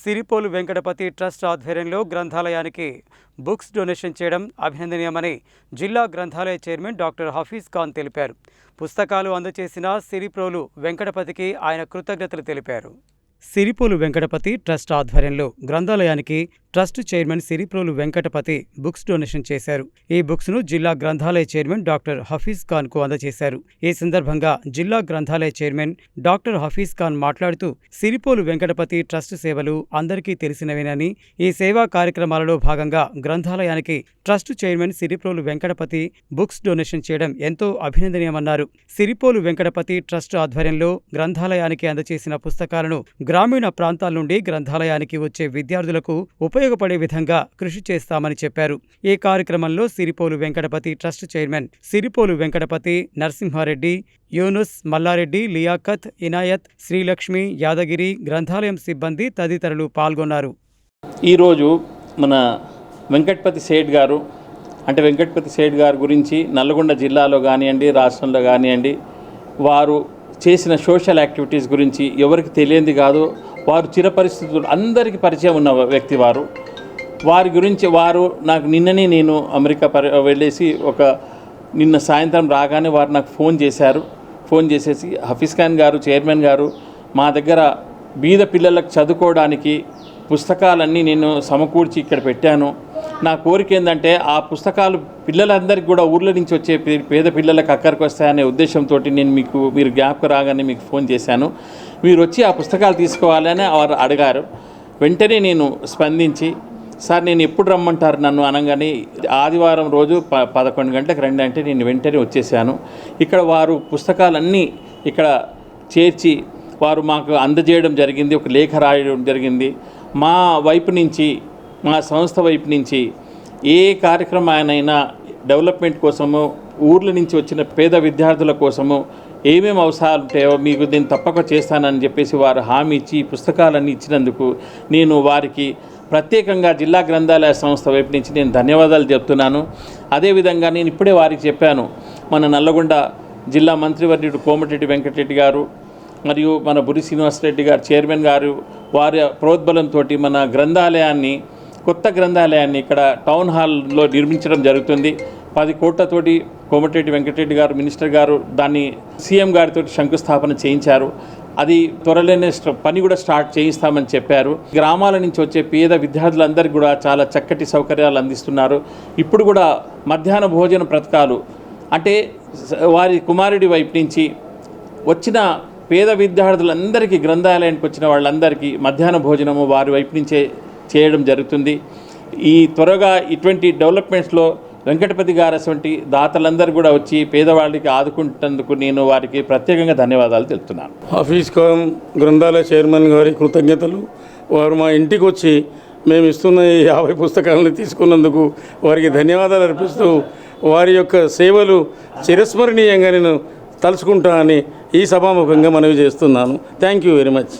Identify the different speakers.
Speaker 1: సిరిపోలు Venkatapathi trust ఆధ్వర్యంలో గ్రంథాలయానికి books donation చేయడం అభినందనీయమని జిల్లా గ్రంథాలయ చైర్మన్ డాక్టర్ హఫీజ్ ఖాన్ తెలిపారు. పుస్తకాలు అందజేసిన సిరిపోలు వెంకటపతికి ఆయన కృతజ్ఞతలు తెలిపారు. సిరిపోలు వెంకటపతి ట్రస్ట్ ఆధ్వర్యంలో గ్రంథాలయానికి trust chairman Siripolu Venkatapathi books donation చేశారు. ఈ బుక్స్ను జిల్లా గ్రంథాలయ చైర్మన్ డాక్టర్ హఫీజ్ ఖాన్కు అందజేశారు. ఈ సందర్భంగా జిల్లా గ్రంథాలయ చైర్మన్ డాక్టర్ హఫీజ్ ఖాన్ మాట్లాడుతూ సిరిపోలు వెంకటపతి ట్రస్ట్ సేవలు అందరికీ తెలిసినవేనని, ఈ సేవా కార్యక్రమాలలో భాగంగా గ్రంథాలయానికి trust chairman Siripolu Venkatapathi books donation చేయడం ఎంతో అభినందనీయమన్నారు. సిరిపోలు వెంకటపతి ట్రస్ట్ ఆధ్వర్యంలో గ్రంథాలయానికి అందజేసిన పుస్తకాలను గ్రామీణ ప్రాంతాల నుండి గ్రంథాలయానికి వచ్చే విద్యార్థులకు ఉపయోగపడే విధంగా కృషి చేస్తామని చెప్పారు. ఈ కార్యక్రమంలో సిరిపోలు వెంకటపతి ట్రస్ట్ చైర్మన్ సిరిపోలు వెంకటపతి, నరసింహారెడ్డి, యూనుస్, మల్లారెడ్డి, లియాఖత్, ఇనాయత్, శ్రీలక్ష్మి, యాదగిరి, గ్రంథాలయం సిబ్బంది తదితరులు పాల్గొన్నారు.
Speaker 2: ఈరోజు మన వెంకటపతి సేఠ్ గారు గురించి నల్గొండ జిల్లాలో కానివ్వండి, రాష్ట్రంలో కానివ్వండి, వారు చేసిన సోషల్ యాక్టివిటీస్ గురించి ఎవరికి తెలియంది కాదు. వారు చిరపరిస్థితులు అందరికీ పరిచయం ఉన్న వ్యక్తి. వారి గురించి నాకు నిన్ననే నేను అమెరికా వెళ్ళేసి నిన్న సాయంత్రం రాగానే వారు నాకు ఫోన్ చేసేసి హఫీజ్ ఖాన్ గారు, చైర్మన్ గారు, మా దగ్గర బీద పిల్లలకు చదువుకోవడానికి పుస్తకాలన్నీ నేను సమకూర్చి ఇక్కడ పెట్టాను. నా కోరిక ఏంటంటే ఆ పుస్తకాలు పిల్లలందరికీ కూడా ఊర్ల నుంచి వచ్చే పేద పిల్లలకు అక్కడికి వస్తాయనే ఉద్దేశంతో మీరు జ్ఞాపకం రాగానే మీకు ఫోన్ చేశాను. మీరు వచ్చి ఆ పుస్తకాలు తీసుకోవాలని వారు అడిగారు. వెంటనే నేను స్పందించి, సార్ నేను ఎప్పుడు రమ్మంటారు నన్ను అనగానే ఆదివారం రోజు 11 గంటలకు రండి అంటే నేను వెంటనే వచ్చేసాను. ఇక్కడ వారు పుస్తకాలన్నీ ఇక్కడ చేర్చి వారు మాకు అందజేయడం జరిగింది. ఒక లేఖ రాయడం జరిగింది. మా వైపు నుంచి, మా సంస్థ వైపు నుంచి ఏ కార్యక్రమానైనా డెవలప్మెంట్ కోసము, ఊర్ల నుంచి వచ్చిన పేద విద్యార్థుల కోసము ఏమేమి అవసరాలు ఉంటాయో మీకు నేను తప్పక చేస్తానని చెప్పేసి వారు హామీ ఇచ్చి పుస్తకాలన్నీ ఇచ్చినందుకు నేను వారికి ప్రత్యేకంగా జిల్లా గ్రంథాలయ సంస్థ వైపు నుంచి నేను ధన్యవాదాలు చెప్తున్నాను. అదేవిధంగా నేను ఇప్పుడే వారికి చెప్పాను, మన నల్లగొండ జిల్లా మంత్రివర్యుడు కోమటిరెడ్డి వెంకటరెడ్డి గారు మరియు మన బురి శ్రీనివాసరెడ్డి గారు చైర్మన్ గారు వారి ప్రోద్బలంతో మన కొత్త గ్రంథాలయాన్ని ఇక్కడ టౌన్ హాల్లో నిర్మించడం జరుగుతుంది. 10 కోట్లతోటి కోమటిరెడ్డి వెంకటరెడ్డి గారు మినిస్టర్ గారు దాన్ని సీఎం గారితో శంకుస్థాపన చేయించారు. అది త్వరలోనే పని కూడా స్టార్ట్ చేయిస్తామని చెప్పారు. గ్రామాల నుంచి వచ్చే పేద విద్యార్థులందరికీ కూడా చాలా చక్కటి సౌకర్యాలు అందిస్తున్నారు. ఇప్పుడు కూడా మధ్యాహ్న భోజన పథకాలు అంటే వారి కుమారుడి వైపు నుంచి వచ్చిన పేద విద్యార్థులందరికీ, గ్రంథాలయానికి వచ్చిన వాళ్ళందరికీ మధ్యాహ్న భోజనము వారి వైపు నుంచే చేయడం జరుగుతుంది. త్వరగా ఇటువంటి డెవలప్మెంట్స్లో వెంకటపతి గారు అటువంటి దాతలందరూ కూడా వచ్చి పేదవాళ్ళకి ఆదుకుంటున్నందుకు నేను వారికి ప్రత్యేకంగా ధన్యవాదాలు తెలుపుతున్నాను.
Speaker 3: హఫీజ్ ఖాన్ గ్రంథాలయ చైర్మన్ గారి కృతజ్ఞతలు. వారు మా ఇంటికి వచ్చి మేము ఇస్తున్న ఈ 50 పుస్తకాలను తీసుకున్నందుకు వారికి ధన్యవాదాలు అర్పిస్తూ వారి యొక్క సేవలు చిరస్మరణీయంగా నేను తలుచుకుంటా అని ఈ సభాముఖంగా మనవి చేస్తున్నాను. Thank you very much.